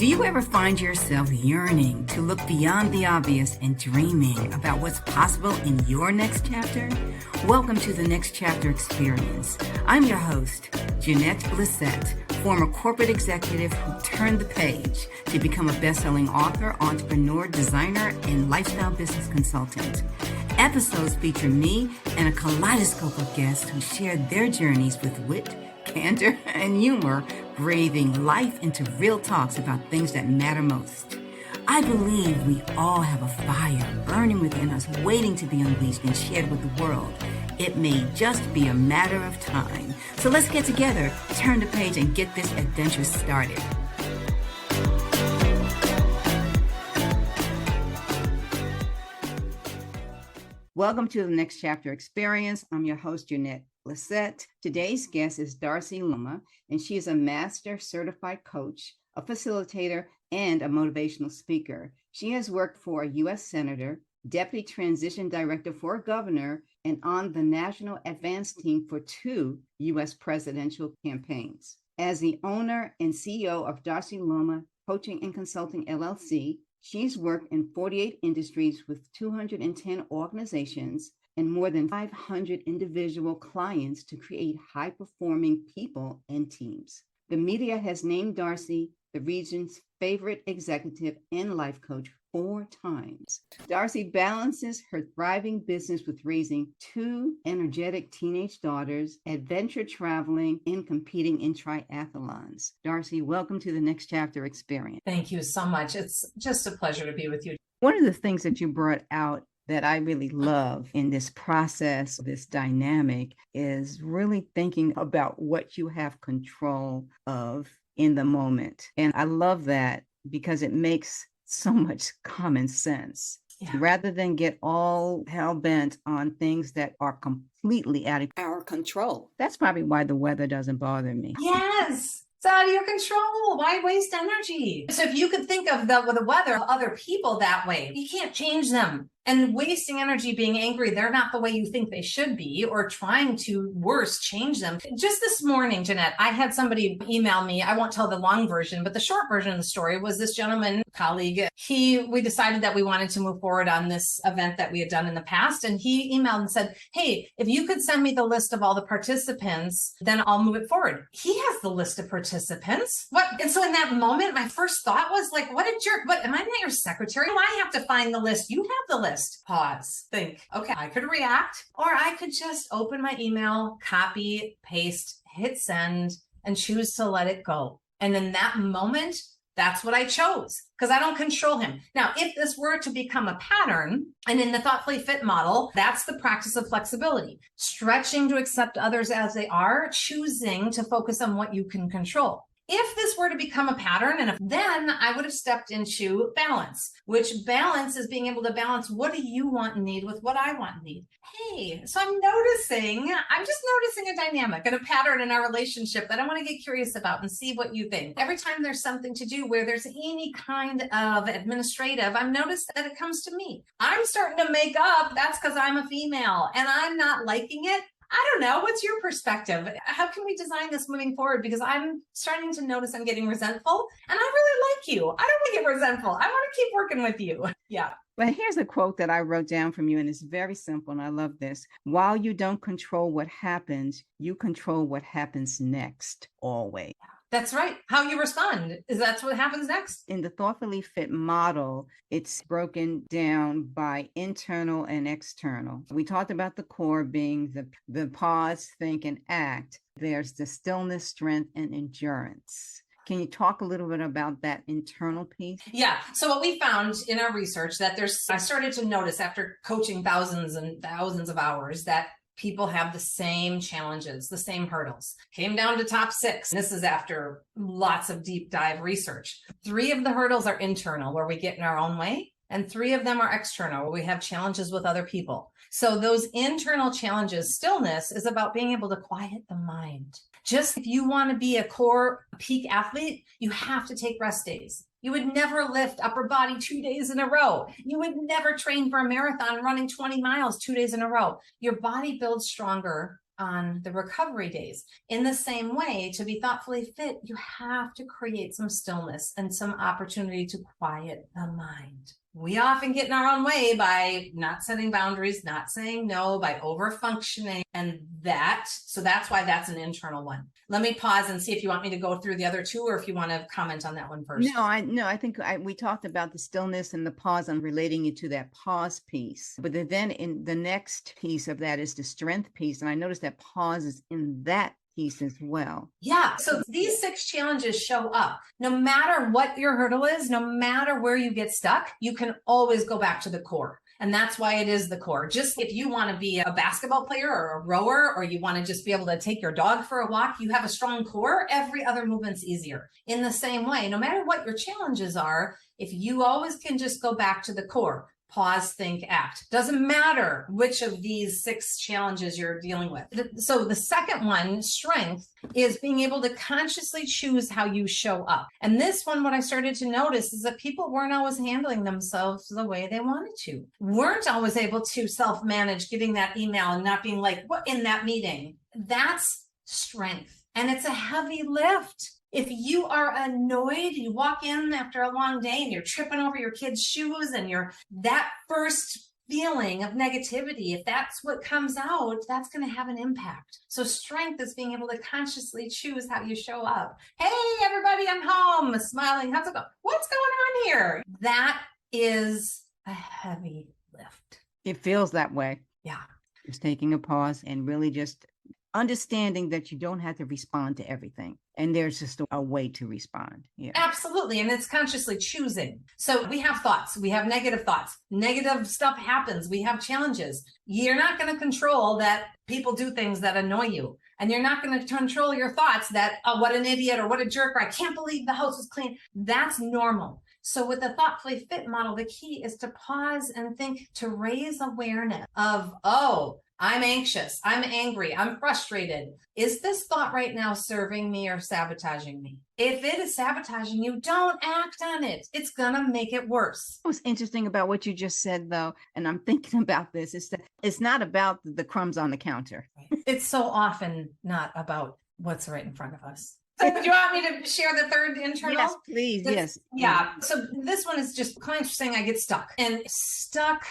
Do you ever find yourself yearning to look beyond the obvious and dreaming about what's possible in your next chapter? Welcome to the Next Chapter Experience. I'm your host, Jeanette Blissett, former corporate executive who turned the page to become a best-selling author, entrepreneur, designer, and lifestyle business consultant. Episodes feature me and a kaleidoscope of guests who share their journeys with wit, candor, and humor, breathing life into real talks about things that matter most. I believe we all have a fire burning within us, waiting to be unleashed and shared with the world. It may just be a matter of time. So let's get together, turn the page, and get this adventure started. Welcome to the Next Chapter Experience. I'm your host, Jeanette Blissett. Today's guest is Darcy Luoma, and she is a master certified coach, a facilitator, and a motivational speaker. She has worked for a U.S. Senator, Deputy Transition Director for a Governor, and on the National Advance Team for 2 U.S. presidential campaigns. As the owner and CEO of Darcy Luoma Coaching and Consulting, LLC, she's worked in 48 industries with 210 organizations and more than 500 individual clients to create high-performing people and teams. The media has named Darcy the region's favorite executive and life coach 4 times. Darcy balances her thriving business with raising 2 energetic teenage daughters, adventure traveling, and competing in triathlons. Darcy, welcome to the Next Chapter Experience. Thank you so much. It's just a pleasure to be with you. One of the things that you brought out that I really love in this process, this dynamic, is really thinking about what you have control of in the moment. And I love that because it makes so much common sense. Yeah. Rather than get all hell-bent on things that are completely out of our control. That's probably why the weather doesn't bother me. Yes. It's out of your control. Why waste energy? So if you could think of the weather of other people that way, you can't change them. And wasting energy being angry, they're not the way you think they should be, or trying to, worse, change them. Just this morning, Jeanette, I had somebody email me. I won't tell the long version, but the short version of the story was this gentleman, colleague. We decided that we wanted to move forward on this event that we had done in the past. And he emailed and said, hey, if you could send me the list of all the participants, then I'll move it forward. He has the list of participants. What? And so in that moment, my first thought was like, what a jerk. But am I not your secretary? Do I have to find the list? You have the list. Pause, think, okay, I could react, or I could just open my email, copy, paste, hit send, and choose to let it go. And in that moment, that's what I chose because I don't control him. Now, if this were to become a pattern, and in the Thoughtfully Fit model, that's the practice of flexibility, stretching to accept others as they are, choosing to focus on what you can control. If this were to become a pattern, then I would have stepped into balance, which balance is being able to balance what do you want and need with what I want and need. Hey, so I'm just noticing a dynamic and a pattern in our relationship that I want to get curious about and see what you think. Every time there's something to do where there's any kind of administrative, I've noticed that it comes to me. I'm starting to make up, that's because I'm a female and I'm not liking it. I don't know. What's your perspective? How can we design this moving forward? Because I'm starting to notice I'm getting resentful and I really like you. I don't want to get resentful. I want to keep working with you. Yeah. But here's a quote that I wrote down from you, and it's very simple, and I love this. While you don't control what happens, you control what happens next, always. That's right. How you respond is that's what happens next. In the Thoughtfully Fit model, it's broken down by internal and external. We talked about the core being the pause, think, and act. There's the stillness, strength, and endurance. Can you talk a little bit about that internal piece? Yeah. So what we found in our research I started to notice after coaching thousands and thousands of hours that people have the same challenges, the same hurdles. Came down to top 6. This is after lots of deep dive research. 3 of the hurdles are internal, where we get in our own way. And 3 of them are external, where we have challenges with other people. So those internal challenges, stillness is about being able to quiet the mind. Just if you want to be a core peak athlete, you have to take rest days. You would never lift upper body 2 days in a row. You would never train for a marathon running 20 miles 2 days in a row. Your body builds stronger on the recovery days. In the same way, to be thoughtfully fit, you have to create some stillness and some opportunity to quiet the mind. We often get in our own way by not setting boundaries, not saying no, by over functioning. And so that's why that's an internal one. Let me pause and see if you want me to go through the other two, or if you want to comment on that one first. I think we talked about the stillness and the pause and relating it to that pause piece. But then in the next piece of that is the strength piece. And I noticed that pause is in that piece as well. Yeah. So these 6 challenges show up. No matter what your hurdle is, no matter where you get stuck, you can always go back to the core. And that's why it is the core. Just if you want to be a basketball player or a rower, or you want to just be able to take your dog for a walk, you have a strong core, every other movement's easier. In the same way, no matter what your challenges are, if you always can just go back to the core, pause, think, act. Doesn't matter which of these 6 challenges you're dealing with. So the second one, strength, is being able to consciously choose how you show up. And this one, what I started to notice is that people weren't always handling themselves the way they wanted to, weren't always able to self-manage getting that email and not being like, what in that meeting? That's strength. And it's a heavy lift. If you are annoyed, you walk in after a long day and you're tripping over your kids' shoes and that first feeling of negativity, if that's what comes out, that's going to have an impact. So strength is being able to consciously choose how you show up. Hey, everybody, I'm home, smiling. How's it going? What's going on here? That is a heavy lift. It feels that way. Yeah. Just taking a pause and really just understanding that you don't have to respond to everything. And there's just a way to respond. Yeah. Absolutely. And it's consciously choosing. So we have thoughts. We have negative thoughts. Negative stuff happens. We have challenges. You're not going to control that people do things that annoy you. And you're not going to control your thoughts that, oh, what an idiot, or what a jerk, or I can't believe the house is clean. That's normal. So with the thoughtfully fit model, the key is to pause and think, to raise awareness of, oh, I'm anxious, I'm angry, I'm frustrated. Is this thought right now serving me or sabotaging me? If it is sabotaging you, don't act on it. It's going to make it worse. What's interesting about what you just said, though, and I'm thinking about this, is that it's not about the crumbs on the counter. It's so often not about what's right in front of us. So do you want me to share the third internal? Yes, please. Yes. Yeah. So this one is just clients saying I get stuck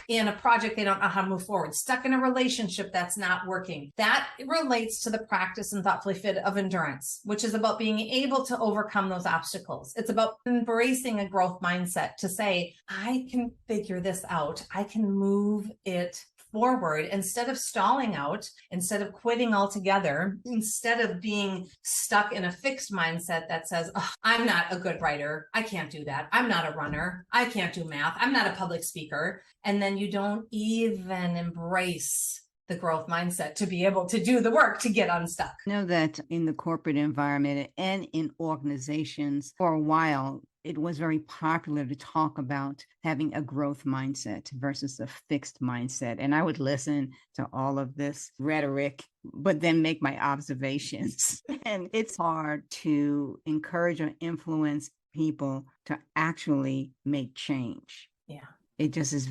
in a project. They don't know how to move forward, stuck in a relationship that's not working. That relates to the practice and thoughtfully fit of endurance, which is about being able to overcome those obstacles. It's about embracing a growth mindset to say, I can figure this out. I can move it forward instead of stalling out, instead of quitting altogether, instead of being stuck in a fixed mindset that says, oh, I'm not a good writer. I can't do that. I'm not a runner. I can't do math. I'm not a public speaker. And then you don't even embrace the growth mindset to be able to do the work to get unstuck. I know that in the corporate environment and in organizations for a while, it was very popular to talk about having a growth mindset versus a fixed mindset. And I would listen to all of this rhetoric, but then make my observations. And it's hard to encourage or influence people to actually make change. Yeah. It just is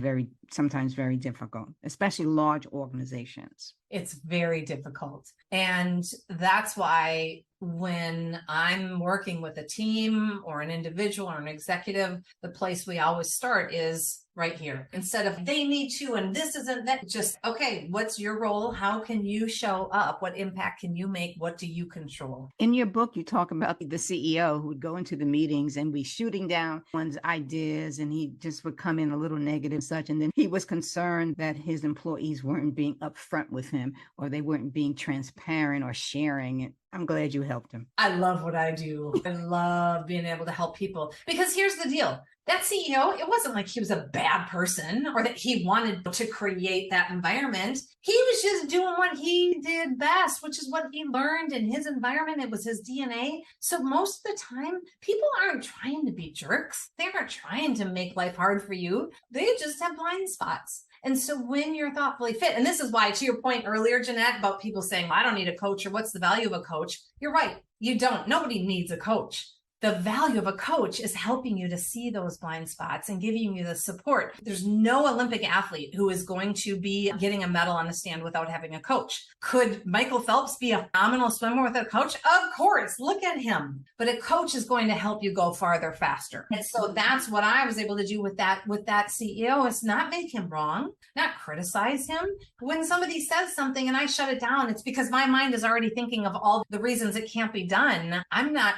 sometimes very difficult, especially large organizations. It's very difficult. And that's why when I'm working with a team or an individual or an executive, the place we always start is right here. Instead of they need to, and this isn't that, just, okay, what's your role? How can you show up? What impact can you make? What do you control? In your book, you talk about the CEO who would go into the meetings and be shooting down one's ideas, and he just would come in a little negative and such. And then he was concerned that his employees weren't being upfront with him, or they weren't being transparent or sharing it. I'm glad you helped him. I love what I do. I love being able to help people, because here's the deal. That CEO, it wasn't like he was a bad person or that he wanted to create that environment. He was just doing what he did best, which is what he learned in his environment. It was his DNA. So most of the time, people aren't trying to be jerks. They aren't trying to make life hard for you. They just have blind spots. And so when you're thoughtfully fit, and this is why, to your point earlier, Jeanette, about people saying, well, I don't need a coach, or what's the value of a coach? You're right. You don't. Nobody needs a coach. The value of a coach is helping you to see those blind spots and giving you the support. There's no Olympic athlete who is going to be getting a medal on the stand without having a coach. Could Michael Phelps be a phenomenal swimmer with a coach? Of course, look at him. But a coach is going to help you go farther, faster. And so that's what I was able to do with that CEO, is not make him wrong, not criticize him. When somebody says something and I shut it down, it's because my mind is already thinking of all the reasons it can't be done.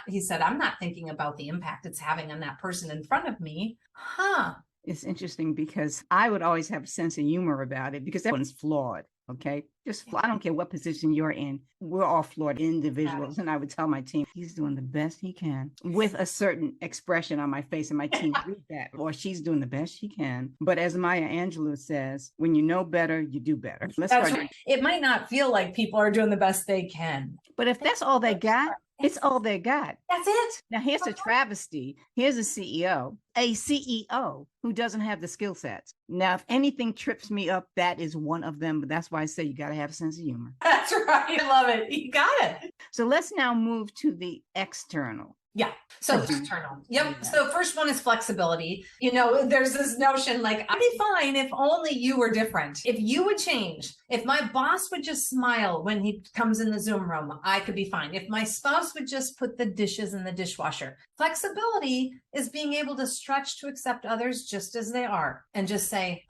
He said, I'm not thinking about the impact it's having on that person in front of me. It's interesting because I would always have a sense of humor about it because everyone's flawed. Okay. I don't care what position you're in. We're all flawed individuals. And I would tell my team, he's doing the best he can with a certain expression on my face, and my team read that, or she's doing the best she can. But as Maya Angelou says, when you know better, you do better. That's right. It might not feel like people are doing the best they can. But if that's all they got, it's all they got. That's it. Now, here's a travesty. Here's a CEO who doesn't have the skill sets. Now, if anything trips me up, that is one of them. But that's why I say you got to have a sense of humor. That's right. I love it. You got it. So let's now move to the external. Yeah. So external. Yep. Yeah. So first one is flexibility. There's this notion like, I'd be fine if only you were different. If you would change, if my boss would just smile when he comes in the Zoom room, I could be fine. If my spouse would just put the dishes in the dishwasher. Flexibility is being able to stretch to accept others just as they are and just say,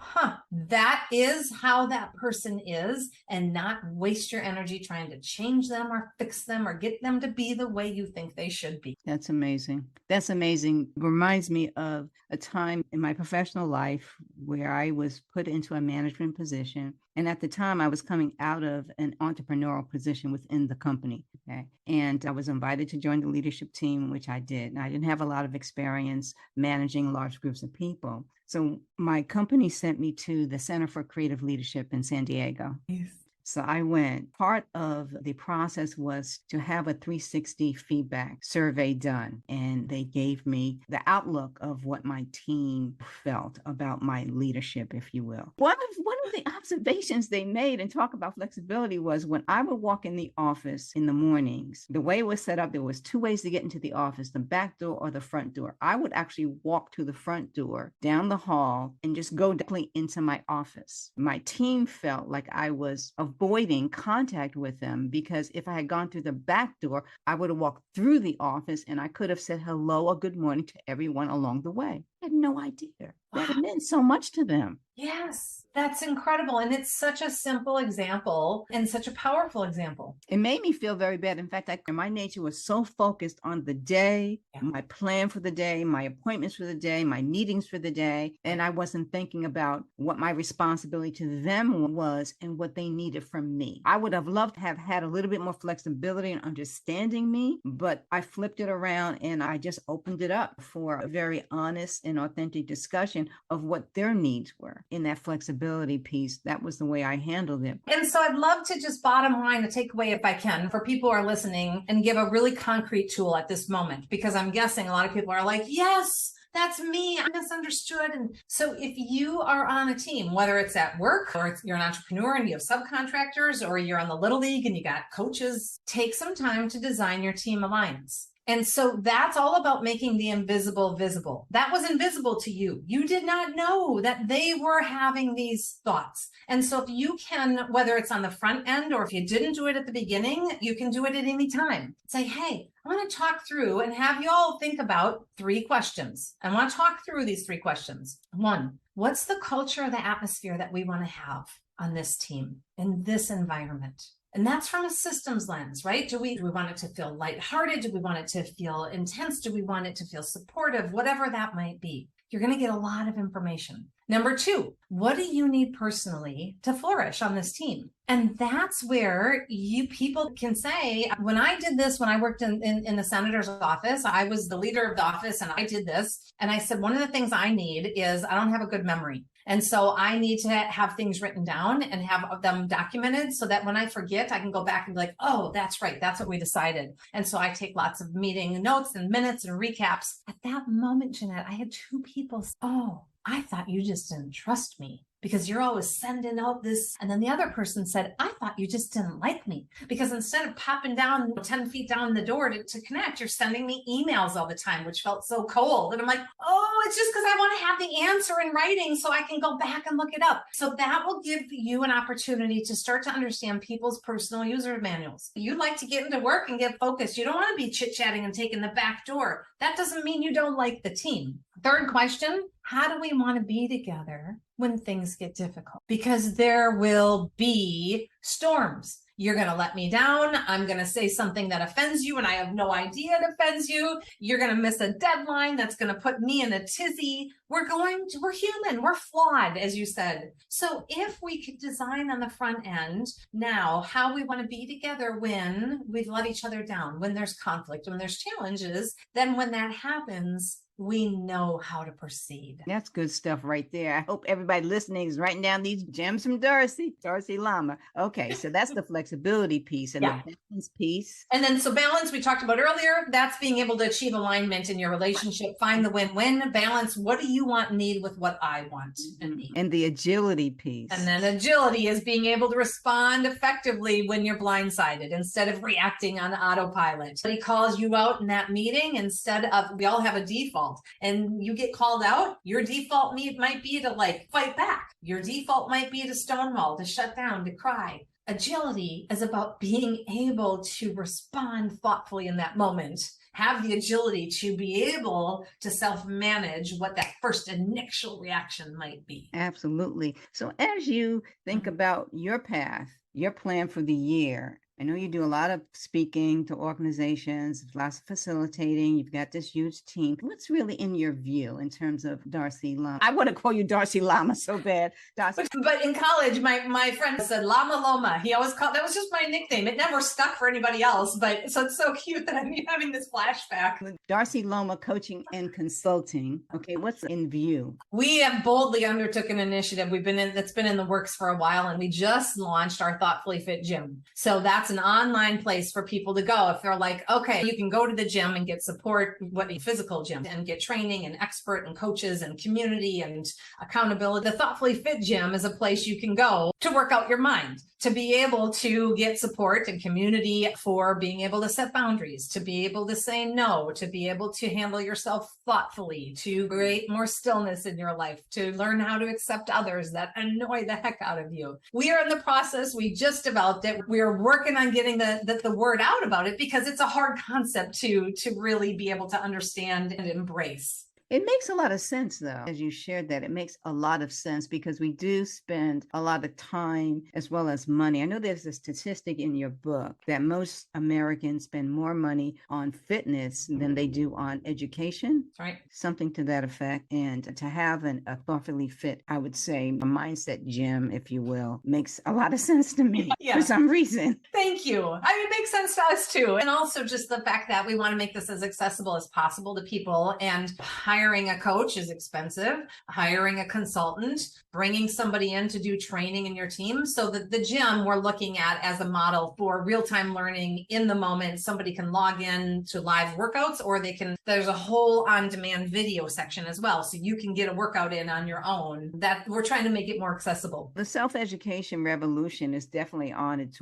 that is how that person is, and not waste your energy trying to change them or fix them or get them to be the way you think they should be. That's amazing. That's amazing. Reminds me of a time in my professional life where I was put into a management position. And at the time, I was coming out of an entrepreneurial position within the company. Okay. And I was invited to join the leadership team, which I did. And I didn't have a lot of experience managing large groups of people. So my company sent me to the Center for Creative Leadership in San Diego. Yes. So I went. Part of the process was to have a 360 feedback survey done. And they gave me the outlook of what my team felt about my leadership, if you will. One of the observations they made, and talk about flexibility, was when I would walk in the office in the mornings, the way it was set up, there was two ways to get into the office, the back door or the front door. I would actually walk to the front door, down the hall, and just go directly into my office. My team felt like I was avoiding contact with them, because if I had gone through the back door, I would have walked through the office and I could have said hello or good morning to everyone along the way. I had no idea. That meant so much to them. Yes, that's incredible. And it's such a simple example and such a powerful example. It made me feel very bad. In fact, my nature was so focused on the day, my plan for the day, my appointments for the day, my meetings for the day. And I wasn't thinking about what my responsibility to them was and what they needed from me. I would have loved to have had a little bit more flexibility in understanding me, but I flipped it around and I just opened it up for a very honest and authentic discussion of what their needs were. In that flexibility piece, that was the way I handled it. And so I'd love to just bottom line, a takeaway, if I can, for people who are listening, and give a really concrete tool at this moment, because I'm guessing a lot of people are like, yes, that's me, I misunderstood. And so if you are on a team, whether it's at work or you're an entrepreneur and you have subcontractors, or you're on the Little League and you got coaches, take some time to design your team alliance. And so that's all about making the invisible visible. That was invisible to you. You did not know that they were having these thoughts. And so if you can, whether it's on the front end or if you didn't do it at the beginning, you can do it at any time. Say, hey, I want to talk through and have you all think about 3 questions. I want to talk through these 3 questions. 1, what's the culture or the atmosphere that we want to have on this team, in this environment? And that's from a systems lens, right? Do we want it to feel lighthearted? Do we want it to feel intense? Do we want it to feel supportive? Whatever that might be. You're going to get a lot of information. Number 2, what do you need personally to flourish on this team? And that's where people can say, when I did this, when I worked in the senator's office, I was the leader of the office and I did this. And I said, one of the things I need is I don't have a good memory. And so I need to have things written down and have them documented so that when I forget, I can go back and be like, oh, that's right. That's what we decided. And so I take lots of meeting notes and minutes and recaps. At that moment, Jeanette, I had 2 people say, oh, I thought you just didn't trust me. because you're always sending out this. And then the other person said, I thought you just didn't like me, because instead of popping down 10 feet down the door to connect, you're sending me emails all the time, which felt so cold. And I'm like, oh, it's just because I want to have the answer in writing so I can go back and look it up. So that will give you an opportunity to start to understand people's personal user manuals. You'd like to get into work and get focused. You don't want to be chit-chatting and taking the back door. That doesn't mean you don't like the team. Third question, how do we want to be together when things get difficult? Because there will be storms. You're going to let me down. I'm going to say something that offends you and I have no idea it offends you. You're going to miss a deadline that's going to put me in a tizzy. We're human. We're flawed, as you said. So if we could design on the front end now how we want to be together when we've let each other down, when there's conflict, when there's challenges, then when that happens, we know how to proceed. That's good stuff right there. I hope everybody listening is writing down these gems from Darcy Luoma. Okay, so that's the flexibility piece and the balance piece. And then, so balance, we talked about earlier, that's being able to achieve alignment in your relationship, find the win-win. Balance, what do you want and need with what I want and need? And the agility piece. And then agility is being able to respond effectively when you're blindsided instead of reacting on autopilot. He calls you out in that meeting instead of, we all have a default. And you get called out, your default might be to fight back. Your default might be to stonewall, to shut down, to cry. Agility is about being able to respond thoughtfully in that moment. Have the agility to be able to self-manage what that first initial reaction might be. Absolutely. So as you think about your path, your plan for the year, I know you do a lot of speaking to organizations, lots of facilitating. You've got this huge team. What's really in your view in terms of Darcy Luoma? I want to call you Darcy Luoma so bad. Darcy. But in college, my friend said Luoma. He always called, that was just my nickname. It never stuck for anybody else. But so it's so cute that I'm having this flashback. Darcy Luoma Coaching and Consulting. Okay, what's in view? We have boldly undertook an initiative that's been in the works for a while, and we just launched our Thoughtfully Fit Gym. So that's an online place for people to go. If they're like, okay, you can go to the gym and get support, physical gym, and get training and expert and coaches and community and accountability. The Thoughtfully Fit Gym is a place you can go to work out your mind, to be able to get support and community for being able to set boundaries, to be able to say no, to be able to handle yourself thoughtfully, to create more stillness in your life, to learn how to accept others that annoy the heck out of you. We are in the process. We just developed it. We are working on getting the word out about it because it's a hard concept to really be able to understand and embrace. It makes a lot of sense, though, as you shared that. It makes a lot of sense because we do spend a lot of time as well as money. I know there's a statistic in your book that most Americans spend more money on fitness than they do on education. Right. Something to that effect. And to have a thoughtfully fit, I would say, a mindset gym, if you will, makes a lot of sense to me for some reason. Thank you. I mean, it makes sense to us, too. And also just the fact that we want to make this as accessible as possible to people, and hiring a coach is expensive. Hiring a consultant, bringing somebody in to do training in your team. So that the gym we're looking at as a model for real-time learning in the moment. Somebody can log in to live workouts, or there's a whole on-demand video section as well. So you can get a workout in on your own. That we're trying to make it more accessible. The self-education revolution is definitely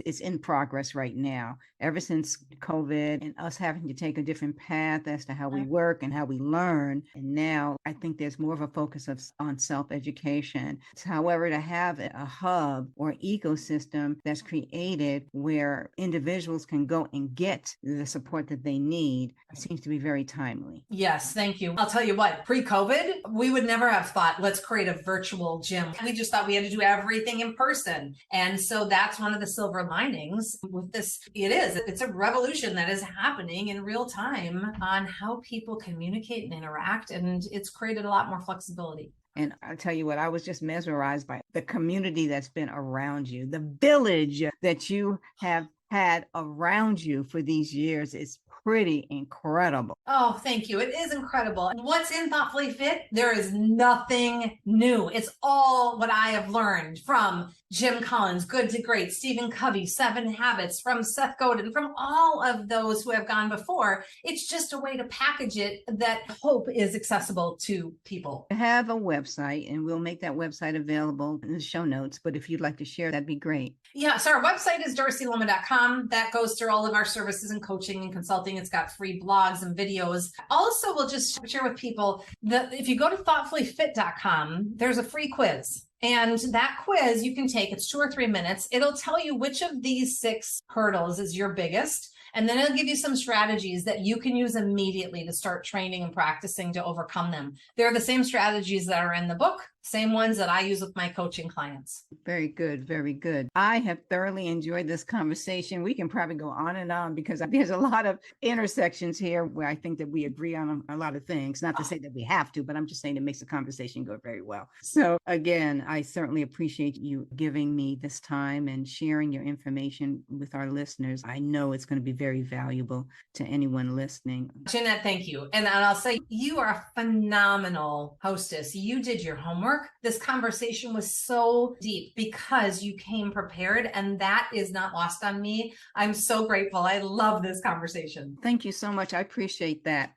it's in progress right now. Ever since COVID and us having to take a different path as to how we work and how we learn. And now I think there's more of a focus on self-education. However, to have a hub or ecosystem that's created where individuals can go and get the support that they need seems to be very timely. Yes, thank you. I'll tell you what, pre-COVID, we would never have thought, let's create a virtual gym. We just thought we had to do everything in person. And so that's one of the silver linings with this. It's a revolution that is happening in real time on how people communicate and interact. And it's created a lot more flexibility. And I'll tell you what, I was just mesmerized by the community that's been around you, the village that you have had around you for these years is pretty incredible. Oh, thank you. It is incredible. And what's in Thoughtfully Fit? There is nothing new. It's all what I have learned from Jim Collins, Good to Great, Stephen Covey, 7 Habits, from Seth Godin, from all of those who have gone before. It's just a way to package it that I hope is accessible to people. I have a website, and we'll make that website available in the show notes. But if you'd like to share, that'd be great. Yeah, so our website is darcyluoma.com. That goes through all of our services and coaching and consulting. It's got free blogs and videos. Also, we'll just share with people that if you go to thoughtfullyfit.com, there's a free quiz. And that quiz you can take, it's 2 or 3 minutes. It'll tell you which of these 6 hurdles is your biggest. And then it'll give you some strategies that you can use immediately to start training and practicing to overcome them. They're the same strategies that are in the book, same ones that I use with my coaching clients. Very good. Very good. I have thoroughly enjoyed this conversation. We can probably go on and on because there's a lot of intersections here where I think that we agree on a lot of things. Not to say that we have to, but I'm just saying it makes the conversation go very well. So again, I certainly appreciate you giving me this time and sharing your information with our listeners. I know it's going to be very valuable to anyone listening. Jeanette, thank you. And I'll say you are a phenomenal hostess. You did your homework. This conversation was so deep because you came prepared, and that is not lost on me. I'm so grateful. I love this conversation. Thank you so much. I appreciate that.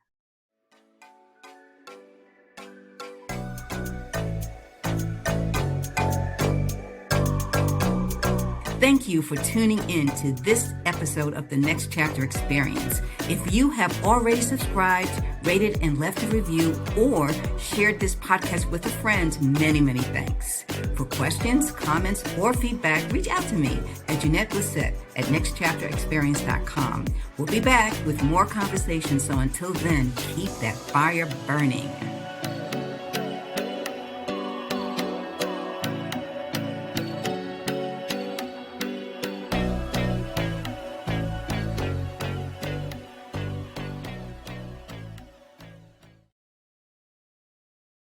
Thank you for tuning in to this episode of the Next Chapter Experience. If you have already subscribed, rated, and left a review, or shared this podcast with a friend, many, many thanks. For questions, comments, or feedback, reach out to me at Jeanette Lissette at nextchapterexperience.com. We'll be back with more conversations, so until then, keep that fire burning.